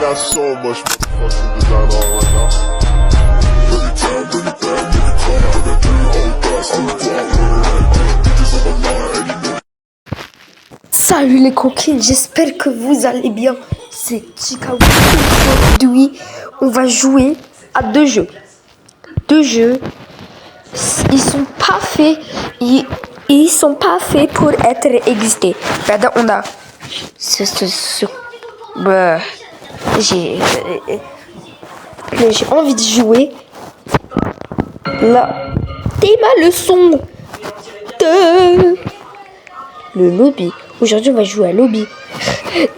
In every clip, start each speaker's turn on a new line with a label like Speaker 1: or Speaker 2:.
Speaker 1: got so much fucking design on right now. Bring it down, bring it down, make it come out. I got 3 old guys, I'm a dog. Bitches on my line, and you know.
Speaker 2: Salut les coquines, j'espère que vous allez bien. C'est Chica. Aujourd'hui, on va jouer à 2 jeux. 2 jeux, ils sont pas faits, ils sont pas faits pour être existés. Là-dedans, on a j'ai envie de jouer. Là, t'es ma leçon de le lobby. Aujourd'hui, on va jouer à lobby.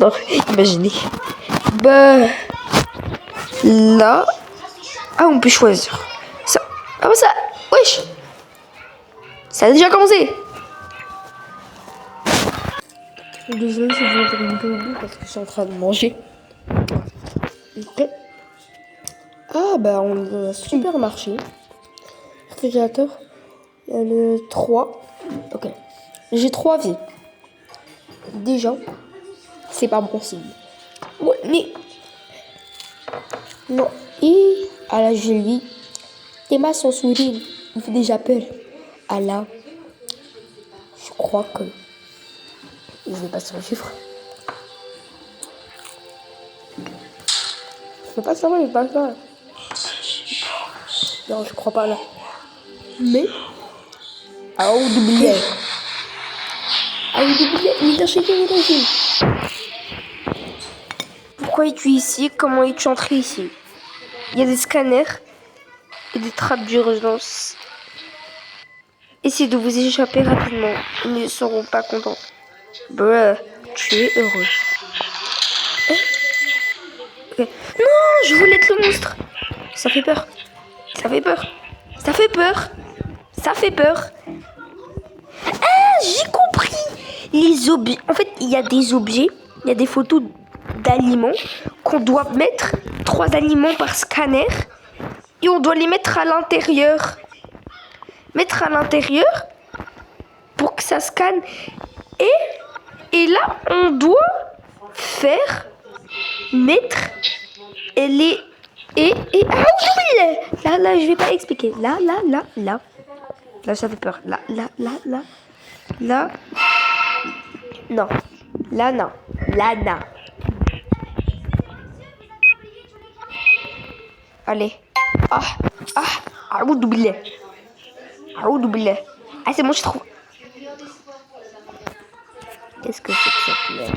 Speaker 2: Non, imaginez. Là, on peut choisir. Ça, ça, wesh. Ça a déjà commencé. Désolé si vous entendez un peu au bout parce que je suis en train de manger. Ok. On est dans un supermarché. Réfrigérateur. Il y a le 3. Ok. J'ai 3 vies. Déjà, c'est pas bon signe. Ouais, mais. Non. Et à la Julie, Théma, son sourire, il fait déjà peur. À la. Je crois que. Je vais passer un chiffre. Je sais pas savoir, il passe là. Non, je crois pas là. Mais. doublé. Pourquoi es-tu ici? Comment es-tu entré ici? Il y a des scanners et des trappes d'urgence. Essayez de vous échapper rapidement. Ils ne seront pas contents. Tu es heureux. Okay. Non, je voulais être le monstre. Ça fait peur. Ça fait peur. Ça fait peur. Ça fait peur. Ah, j'ai compris. Les objets. En fait, il y a des objets. Il y a des photos d'aliments qu'on doit mettre. 3 aliments par scanner. Et on doit les mettre à l'intérieur. Mettre à l'intérieur pour que ça scanne. Et là, on doit faire mettre les là je vais pas expliquer. Là ça fait peur. Là non. Là non. Allez. Aoudoubilé. Ah, c'est bon, je trouve. Qu'est-ce que c'est que cette merde?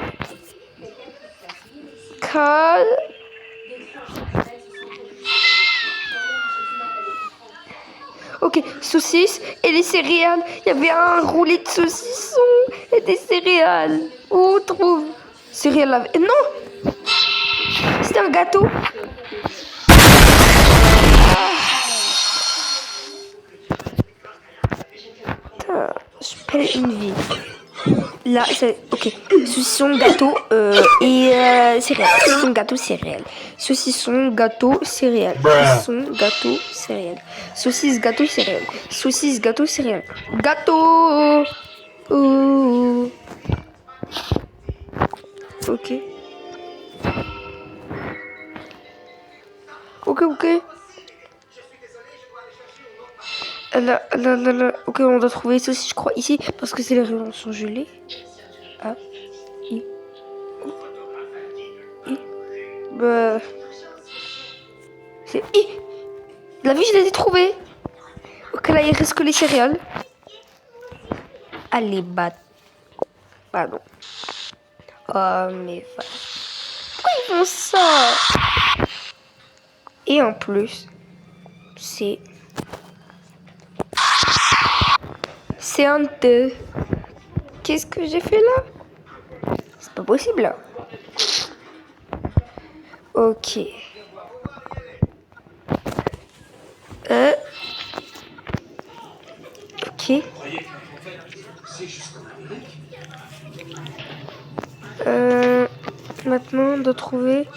Speaker 2: Ok, saucisses et les céréales. Il y avait un roulé de saucisson et des céréales. Où on trouve? Céréales avec... Non! C'était un gâteau. Putain, je perds une vie. Là, c'est... Ok. Saucisson, gâteau et céréales. Saucisson, gâteau, céréales. Saucisson, gâteau, céréales. Saucisson, gâteau, céréales. Saucisse, gâteau, céréales. Saucisse, gâteau, céréales. Gâteau. Ok. Là. Ok, on doit trouver saucisse, je crois, ici, parce que c'est les rayons sont gelés. C'est la vie, je les ai trouvées. Ok, là, il reste que les céréales. Allez, pardon. Oh, mais... Pourquoi ils font ça? Et en plus, c'est un 2. Qu'est-ce que j'ai fait là? C'est pas possible là. Ok. Ok. Maintenant, on doit trouver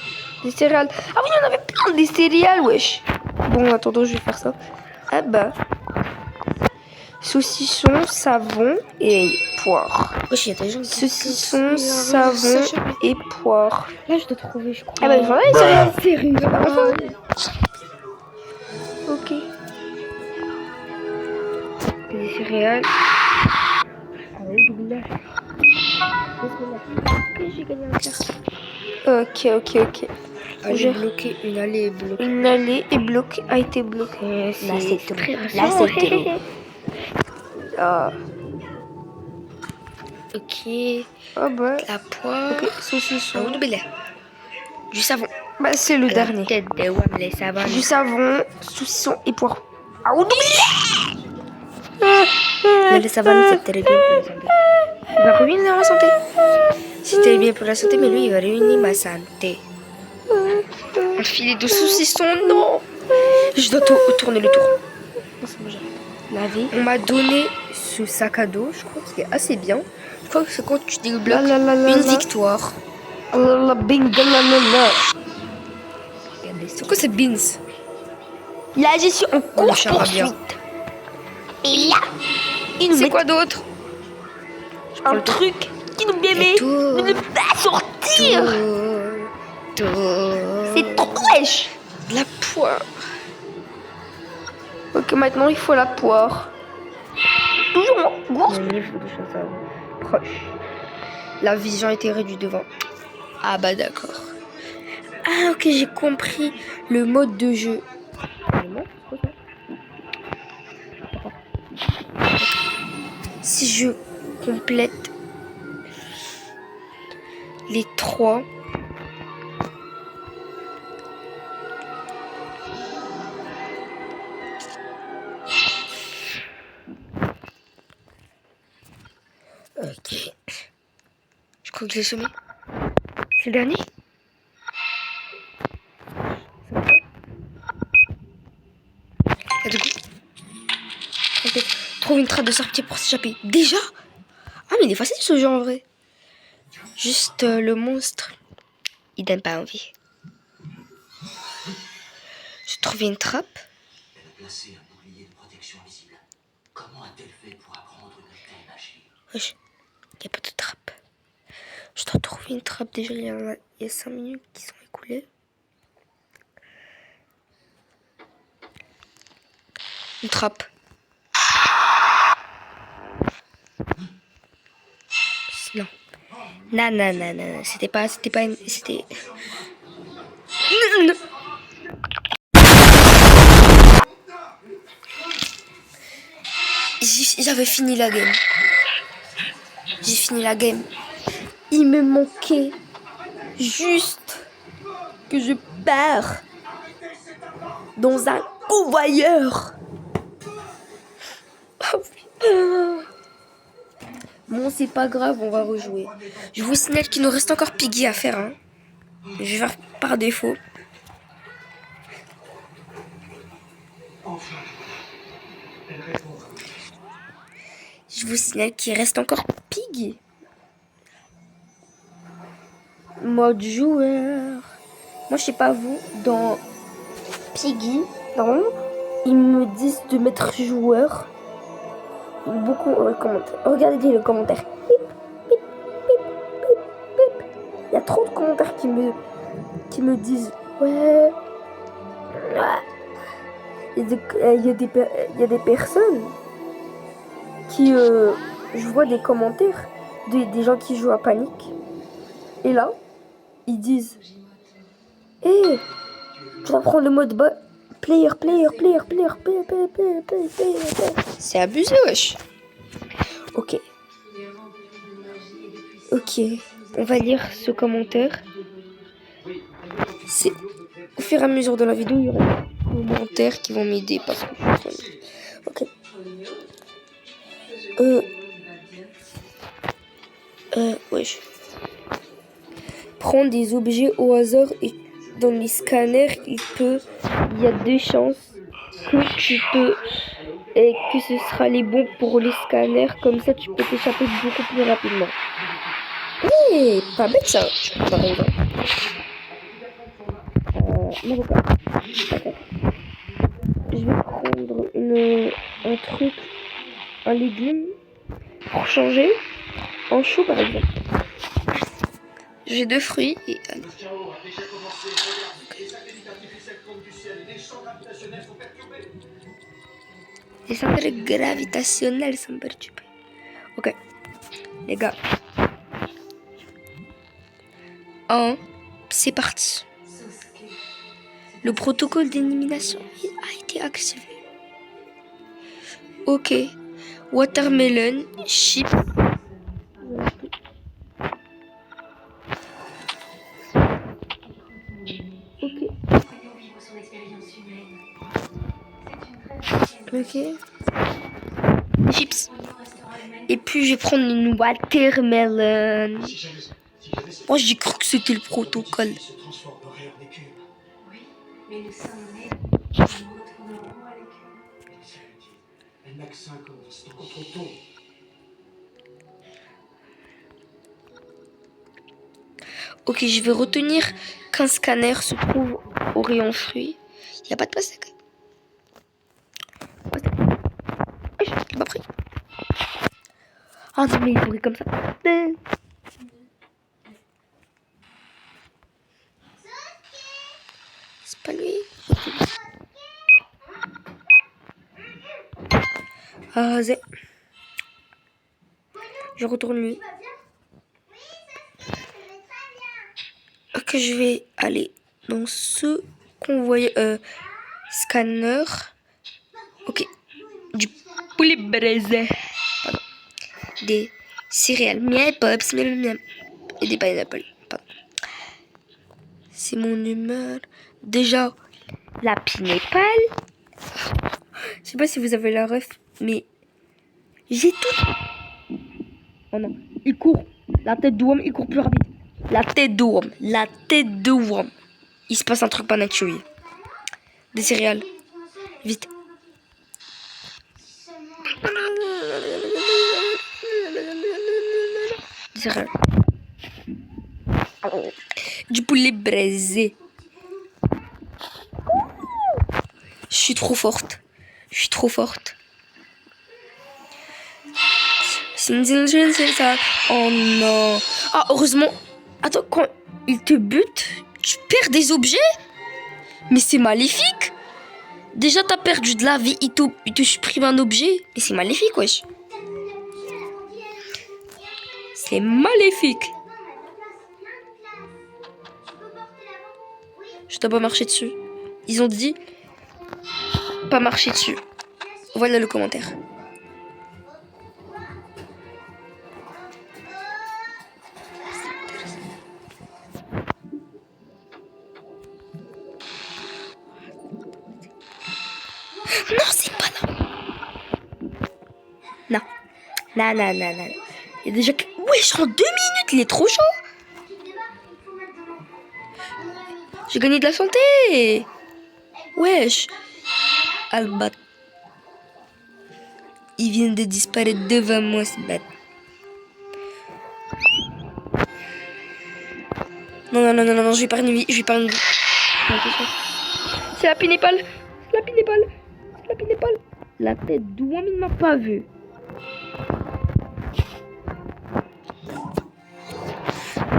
Speaker 2: des céréales. Ah oui, on avait plein des céréales, wesh. Bon, attendons, je vais faire ça. Saucisson, savon et poire.
Speaker 3: Wesh, il y a des gens qui
Speaker 2: Saucisson, savon et poire.
Speaker 3: Là, je dois trouver, je crois.
Speaker 2: Ah bah voilà, c'est
Speaker 3: sérieux.
Speaker 2: ok.
Speaker 3: Des céréales.
Speaker 2: J'ai gagné un quart. Ok.
Speaker 3: J'ai bloqué, une allée est bloquée.
Speaker 2: Une allée est bloquée, a été bloquée.
Speaker 3: Là, c'est trop.
Speaker 2: Là, c'est trop. Ah.
Speaker 3: Ok.
Speaker 2: Ah bah.
Speaker 3: La poire.
Speaker 2: Ok, saucisson.
Speaker 3: Du savon.
Speaker 2: Bah, c'est le
Speaker 3: La
Speaker 2: dernier.
Speaker 3: tête de Wam, les savons.
Speaker 2: Du savon, saucisson et poire. Ah, on
Speaker 3: Le savon, c'est très bien pour la santé.
Speaker 2: Il va ruiner ma santé.
Speaker 3: C'est très bien pour la santé, mais lui, il va ruiner ma santé. Un filet de saucisson, non. Je dois tourner le tour.
Speaker 2: Laver.
Speaker 3: On m'a donné ce sac à dos, je crois, qui est assez bien. Je crois que c'est quand tu débloques une victoire. C'est quoi cette beans?
Speaker 2: Là, je suis en course poursuite. Et là, il nous
Speaker 3: C'est
Speaker 2: met
Speaker 3: quoi d'autre?
Speaker 2: un truc qui nous permet de ne pas sortir. C'est trop wesh.
Speaker 3: De la poire.
Speaker 2: Ok, maintenant il faut la poire. Toujours en course.
Speaker 3: Un livre de choses proche. La vision a été réduite devant. Ah bah d'accord. Ah ok, j'ai compris le mode de jeu. Si je complète les 3, ok. Je crois que j'ai semé. C'est le dernier? Ah, du coup. Ok. Trouve une trappe de sortie pour s'échapper. Déjà? Ah, mais il est facile ce jeu en vrai. Juste le monstre, il donne pas envie. J'ai trouvé une trappe.
Speaker 4: Elle a placé un bouclier de protection invisible. Comment a-t-elle fait pour apprendre une telle magie?
Speaker 3: Wesh, il n'y a pas de trappe. Je dois trouver une trappe déjà. Il y a 5 minutes qui sont écoulées. Une trappe. Non. Non. C'était pas une... C'était... Non. J'avais fini la game. J'ai fini la game. Il me manquait juste que je pars dans un convoyeur. Oh putain. Bon, c'est pas grave, on va rejouer. Je vous signale qu'il nous reste encore Piggy à faire. Hein. Je vais faire par défaut. Je vous signale qu'il reste encore Piggy. Mode joueur. Moi, je sais pas vous, dans Piggy, non, ils me disent de mettre joueur. Beaucoup de commentaires. Regardez les commentaires. Il y a trop de commentaires qui me disent ouais. Il y a des personnes qui je vois des commentaires des gens qui jouent à Panique. Et là, ils disent hey, tu vas prendre le mode player. C'est abusé, wesh. Ok, on va lire ce commentaire. C'est au fur et à mesure de la vidéo, il y aura des commentaires qui vont m'aider parce que je suis ok. Wesh. Prends des objets au hasard et dans les scanners, il y a 2 chances que tu peux et que ce sera les bons pour les scanners, comme ça tu peux t'échapper beaucoup plus rapidement. Hey, pas bête ça, par exemple. Non, pas. Je vais prendre un truc, un légume pour changer. en chaud par exemple. J'ai 2 fruits et allez. Les centres gravitationnels sont perturbés. Ok, les gars. C'est parti. Le protocole d'élimination a été activé. Ok. Watermelon, chips. Ok. Chips. Et puis je vais prendre une watermelon. Moi j'ai cru que c'était le protocole.
Speaker 4: se transformerait en écume.
Speaker 5: Oui, mais nous sommes nés. Nous retournerons à l'école.
Speaker 4: Elle n'a que 5 ans, c'est encore trop tôt.
Speaker 3: Ok, je vais retenir qu'un scanner se trouve au rayon fruits. Il n'y a pas de plastique. Je l'ai pas pris. Ah non, mais il pourrait comme ça. C'est pas lui. Ah, c'est... Je retourne lui. Ok, je vais aller dans ce qu'on voyait. Scanner. Ok. Du poulet braisé. Pardon. Des céréales. Miel, pops, miel, et des pineapples. Pardon. C'est mon humeur. Déjà, la Pinépale. Je sais pas si vous avez la ref, mais j'ai tout. Oh non, il court. La tête de Worm, il court plus rapide. La tête de Worm. La tête de Worm. Il se passe un truc pas naturel. Des céréales. Vite. Des céréales. Du poulet braisé. Je suis trop forte. Je suis trop forte. Oh non. Ah, heureusement. Attends, quand il te bute, tu perds des objets? Mais c'est maléfique. Déjà, t'as perdu de la vie, il te supprime un objet. Mais c'est maléfique, wesh. C'est maléfique. Je dois pas marcher dessus. Ils ont dit pas marcher dessus. Voilà le commentaire. Non, c'est pas là. Non. Non, non, non, non. Il y a déjà... Wesh, en 2 minutes, il est trop chaud. J'ai gagné de la santé. Wesh. Albat. Il vient de disparaître devant moi, ce bête. Non, non, non, non, non, je vais pas une vie. Je vais pas une vie. C'est la Pinépale. C'est la Pinépale. C'est la Pinépale. La tête d'Ouam, il m'a pas vu.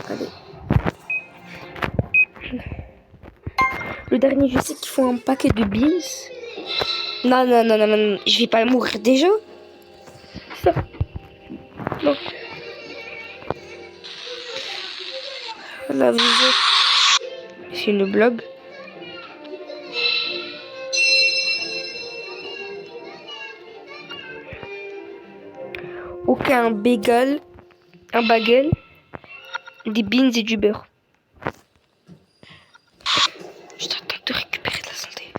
Speaker 3: Allez. Le dernier, je sais qu'il faut un paquet de beans. Non, non, non, non, non, je vais pas mourir déjà. Ça. Non. La visée. C'est une blague. Ok, un bagel. Un bagel. Des beans et du beurre. Je t'attends de récupérer de la santé.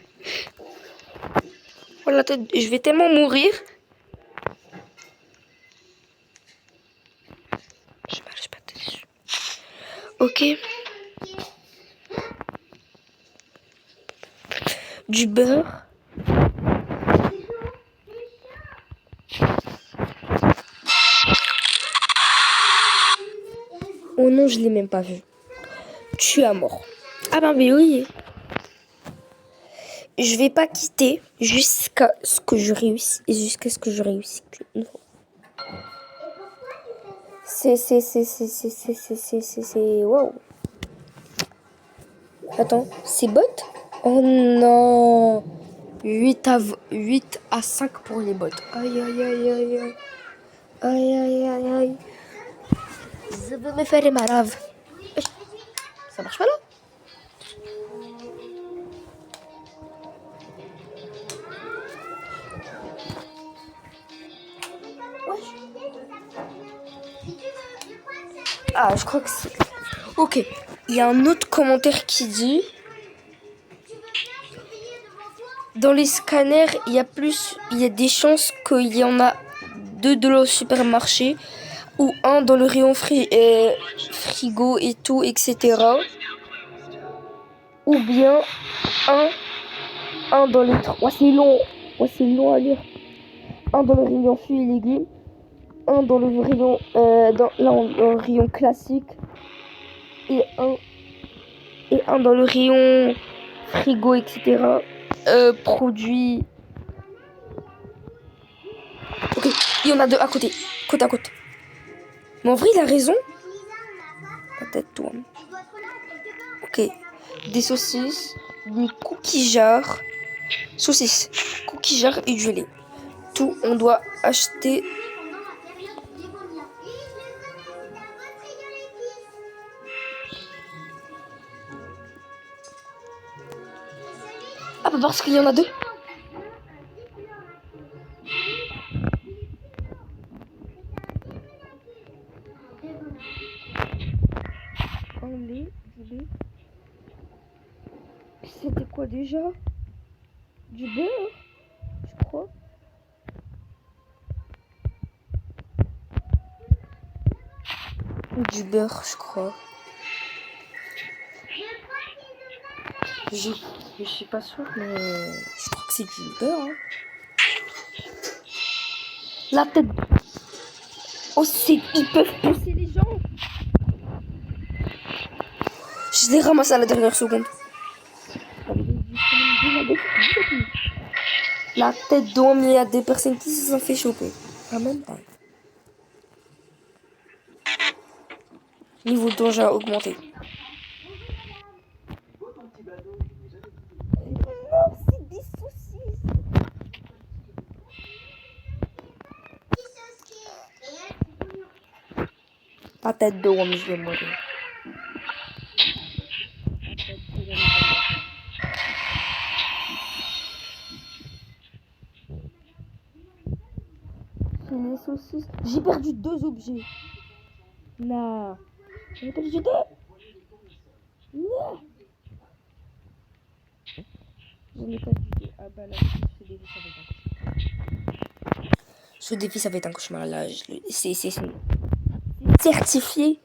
Speaker 3: Voilà, je vais tellement mourir. Je marche pas dessus. Ok. Du beurre. Oh non, je l'ai même pas vu. Tu es à mort. Ah ben oui. Je vais pas quitter jusqu'à ce que je réussisse. Et jusqu'à ce que je réussisse. Wow. Attends, c'est bot? Oh non. 8 à 5 pour les bots. Aïe, aïe, aïe, aïe, aïe. Aïe, aïe, aïe, aïe. Je veux me faire ma lave. Ça marche pas là? Ah, je crois que c'est... Ok, il y a un autre commentaire qui dit... Dans les scanners, il y a des chances qu'il y en a 2 dans le supermarché ou un dans le rayon frigo et tout, etc. Ou bien un dans les... Oh, c'est long. Oh, c'est long à lire. Un dans le rayon fruits et légumes. Un dans le rayon, dans le rayon classique. Et un dans le rayon frigo, etc. Produits. Ok, il y en a 2 à côté, côte à côte. Mais en vrai, il a raison. Peut-être toi. Ok, des saucisses, des cookies jars, saucisses, cookies jars et du lait. Tout, on doit acheter. Ah bah parce qu'il y en a 2. Un lait, du lait. C'était quoi déjà? Du beurre, je crois. Du beurre, je crois. Je suis pas sûre, mais je crois que c'est du beurre. Hein. La tête. Oh, ils peuvent pousser les gens. Je les ramasse à la dernière seconde. La tête d'homme, il y a des personnes qui se sont fait choper. En même temps. Niveau de danger a augmenté. Non, c'est des saucisses. La tête d'homme, je vais mourir. C'est les saucisses. J'ai perdu 2 objets. Non. J'ai perdu 2. Non. J'en ai perdu 2. Ah bah là, ce défi, ça va être un cauchemar. Là, c'est certifié.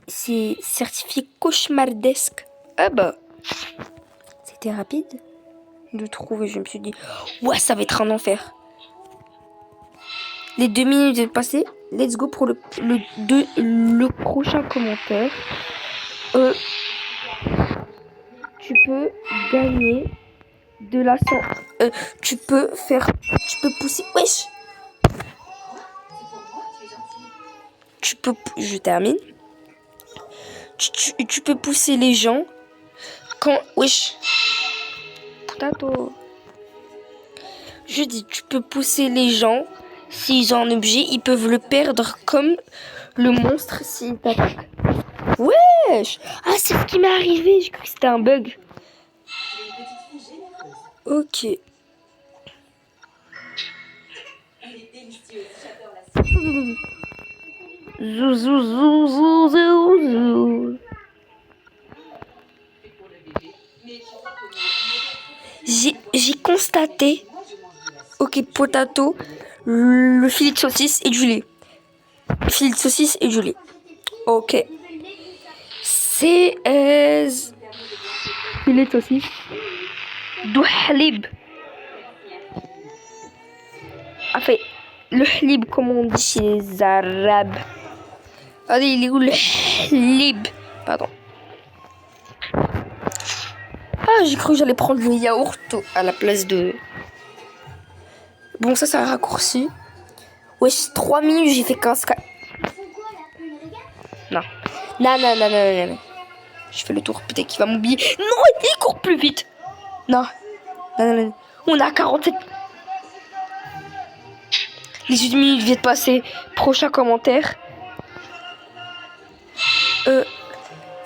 Speaker 3: C'est certifié cauchemardesque. Ah bah. C'était rapide de trouver. Je me suis dit, ouais, ça va être un enfer. Les 2 minutes sont passées. Let's go pour le prochain commentaire. Tu peux gagner de la tu peux pousser. Wesh. Je termine. Tu peux pousser les gens quand. Wesh. Potato. Je dis, tu peux pousser les gens. S'ils ont un objet, ils peuvent le perdre comme le monstre s'il t'attaque. Wesh! Ah, c'est ce qui m'est arrivé. J'ai cru que c'était un bug. Ok. Zou, zou, zou, zou, zou, zou. J'ai constaté. Ok, potato. Le filet de saucisse et du lait. Filet de saucisse et du lait. Ok. C'est filet de saucisse. Du halib. En fait, le halib, comme on dit chez les Arabes. Allez, il est où le halib? Pardon. Ah, j'ai cru que j'allais prendre le yaourt à la place de... Bon, ça, c'est un raccourci.
Speaker 2: Wesh, 3 minutes, j'ai fait 15 cas. Non. Non, non, non, non, non, non. Je fais le tour, peut-être qu'il va m'oublier. Non, il court plus vite. Non. Non, non, non. On a 47. Les 8 minutes viennent de passer. Prochain commentaire.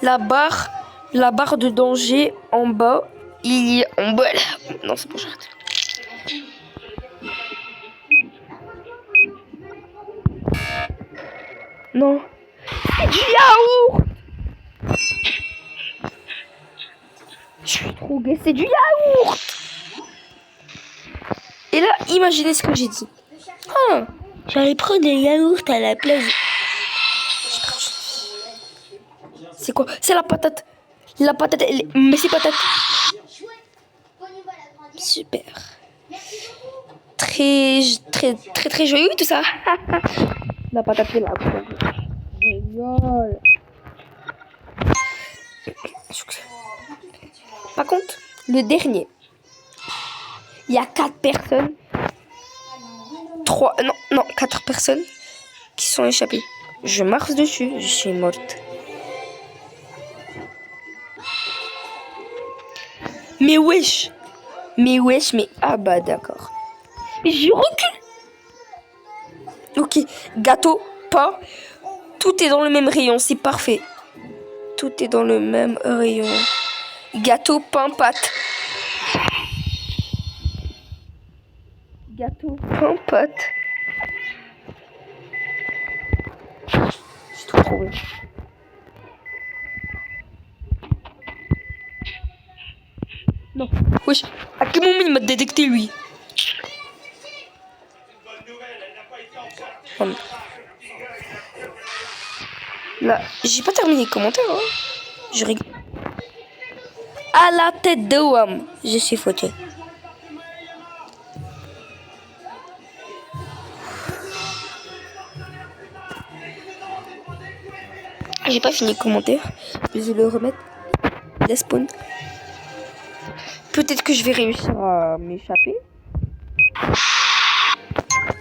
Speaker 2: La barre de danger en bas. Il y a en bas là. Non, c'est pas j'arrête. Non. C'est du yaourt. Je suis trop gay, c'est du yaourt. Et là, imaginez ce que j'ai dit. Ah, j'allais prendre des yaourts à la place. C'est quoi? C'est la patate. La patate, mais c'est patate. Super. Très joyeux tout ça. La patate est là. Génial. Par contre, le dernier. Il y a 4 personnes. 4 personnes qui sont échappées. Je marche dessus, je suis morte. Mais wesh. Mais ah bah d'accord. Mais je recule. Ok, gâteau, pain. Tout est dans le même rayon, c'est parfait. Tout est dans le même rayon. Gâteau, pain, pâte. Gâteau, pain, pâte. J'ai tout trouvé. Non. Wesh, à quel moment il m'a détecté lui? Là, j'ai pas terminé les commentaires. Hein. Je rigole. À la tête de Wam, je suis fauté. J'ai pas fini le commentaire. Je vais le remettre. La spawn. Peut-être que je vais réussir à m'échapper.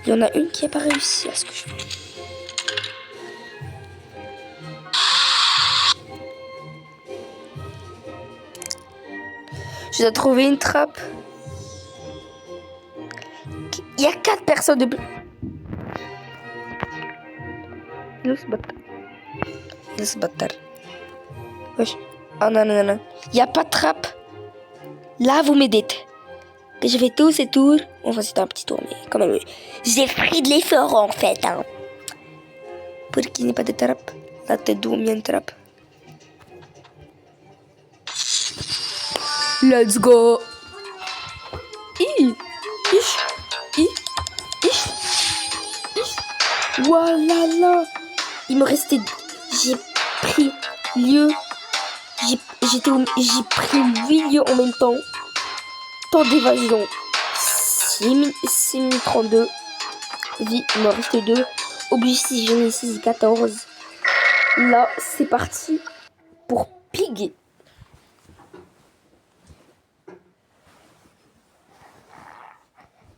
Speaker 2: Il y en a une qui n'a pas réussi à ce que je fais. Je dois trouver une trappe. Il y a 4 personnes de... Laisse bâtard. Wesh. Oh non, non, non. Il n'y a pas de trappe. Là, vous m'aidez. Que je fais tous ces tours. Enfin, c'est un petit tour, mais quand même. J'ai pris de l'effort, en fait. Hein. Pour qu'il n'y ait pas de trappe. La tête d'où il y a une trappe. Let's go. Voilà. Il me restait... J'ai pris lieu. J'ai pris 8 lieux en même temps. Temps d'évasion. 6 minutes 32. Vie, il me restait 2. Objectif, j'en ai 6, 14. Là, c'est parti pour piguer.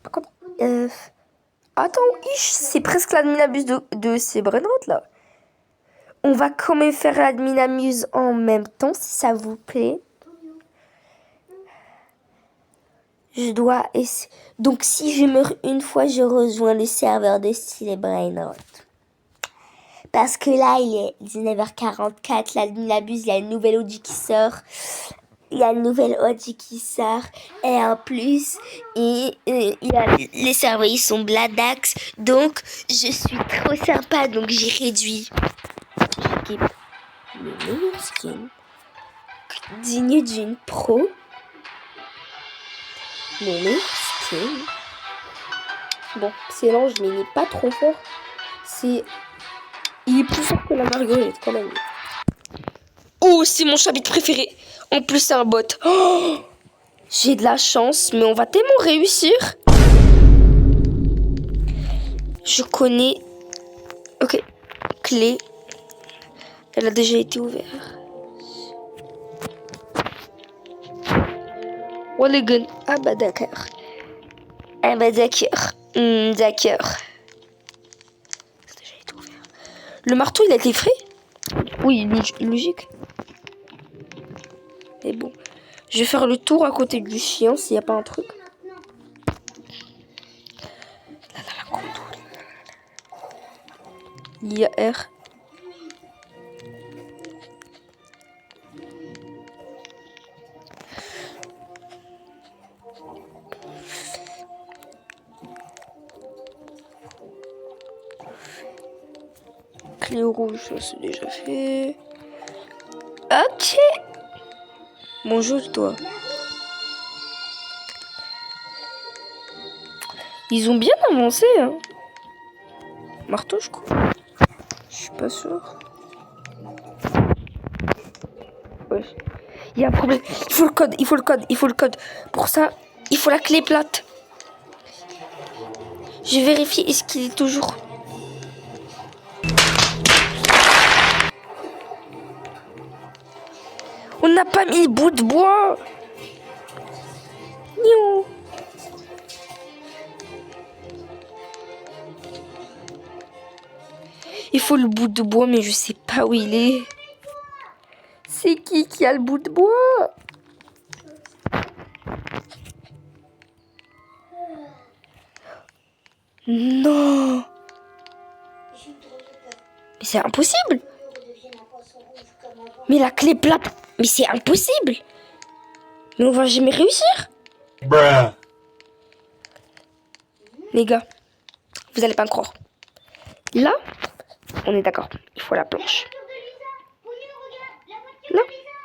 Speaker 2: Par contre, attends, c'est presque l'adminabuse de ces brainrots là. On va quand même faire l'adminamuse en même temps, si ça vous plaît. Je dois essayer. Donc, si je meurs une fois, je rejoins le serveur de style brainrot. Parce que là, il est 19h44, l'adminabuse, il y a une nouvelle OG qui sort. Et en plus, les serveurs, ils sont bladax. Donc, je suis trop sympa. Donc, j'ai réduit. J'équipe le meilleur skin. Digne d'une pro. Le meilleur skin. Bon, c'est l'ange, mais il n'est pas trop fort. Il est plus fort que la marguerite, quand même. Oh, c'est mon chapitre préféré. En plus, c'est un bot. Oh, j'ai de la chance, mais on va tellement réussir. Je connais... Ok. Clé. Elle a déjà été ouverte. Walligan. Ah bah d'accord. D'accord. Le marteau, il a été frais? Oui, logique. Mais bon. Je vais faire le tour à côté du chien s'il n'y a pas un truc. Il y a R. Clé rouge, ça c'est déjà fait. Ok. Bonjour toi. Ils ont bien avancé, hein. Marteau, je crois. Je suis pas sûre. Ouais. Il y a un problème. Il faut le code, il faut le code, il faut le code. Pour ça, il faut la clé plate. Je vérifie, est-ce qu'il est toujours... On n'a pas mis le bout de bois. Niou. Il faut le bout de bois, mais je sais pas où il est. C'est qui a le bout de bois? Non. Mais c'est impossible. Mais la clé plate. Mais c'est impossible. Mais on va jamais réussir.
Speaker 1: Bruh.
Speaker 2: Les gars, vous allez pas me croire. Là, on est d'accord. Il faut la planche. Là,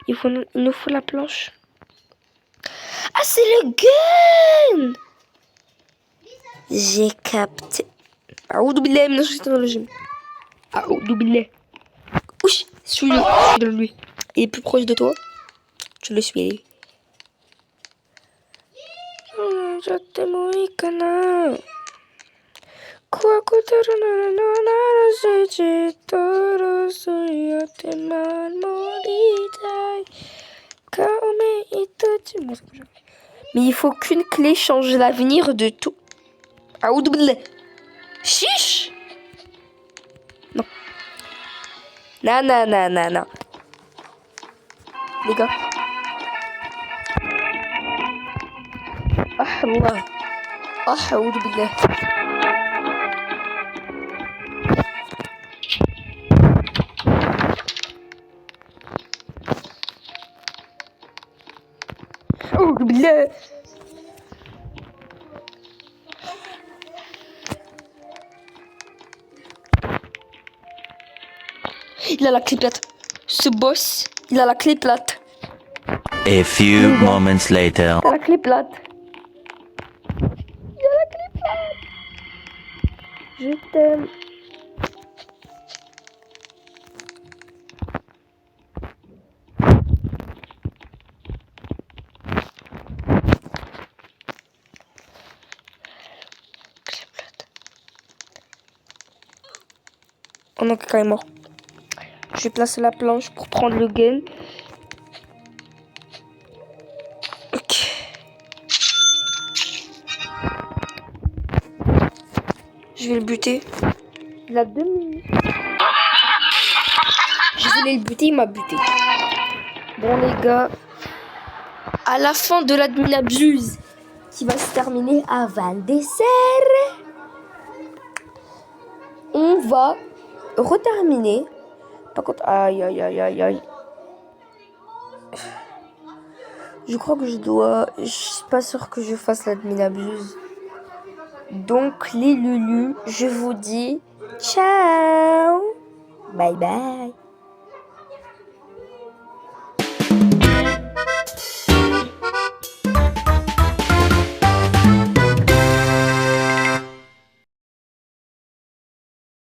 Speaker 2: il nous faut la planche. Ah, c'est le gun! J'ai capté. Aoudou billah, mina shaitanir rajim. Aoudou billah. Ouch, suis-le. Suis lui. Il est plus proche de toi. Tu le suis. Je t'aime, oui, cana. Quoi que tu mais il faut qu'une clé change l'avenir de tout. Aoudou billah. Chiche. Non. Non. Les gars. Ah, Allah. Ah, aoudou billah. Aoudou billah. Il a la clé plate. Ce boss, il a la clé plate.
Speaker 6: A few moments later.
Speaker 2: Il a la clé plate. Il a la clé plate. Je t'aime. Clé plate. Oh non, quelqu'un est mort. Je vais placer la planche pour prendre le gain. Ok. Je vais le buter. Il a 2 minutes. Je voulais le buter, il m'a buté. Bon les gars, à la fin de l'admin abuse qui va se terminer avant le dessert, on va reterminer. Par contre, aïe. Je crois que je suis pas sûre que je fasse l'admin abuse. Donc, les loulous, je vous dis ciao. Bye bye.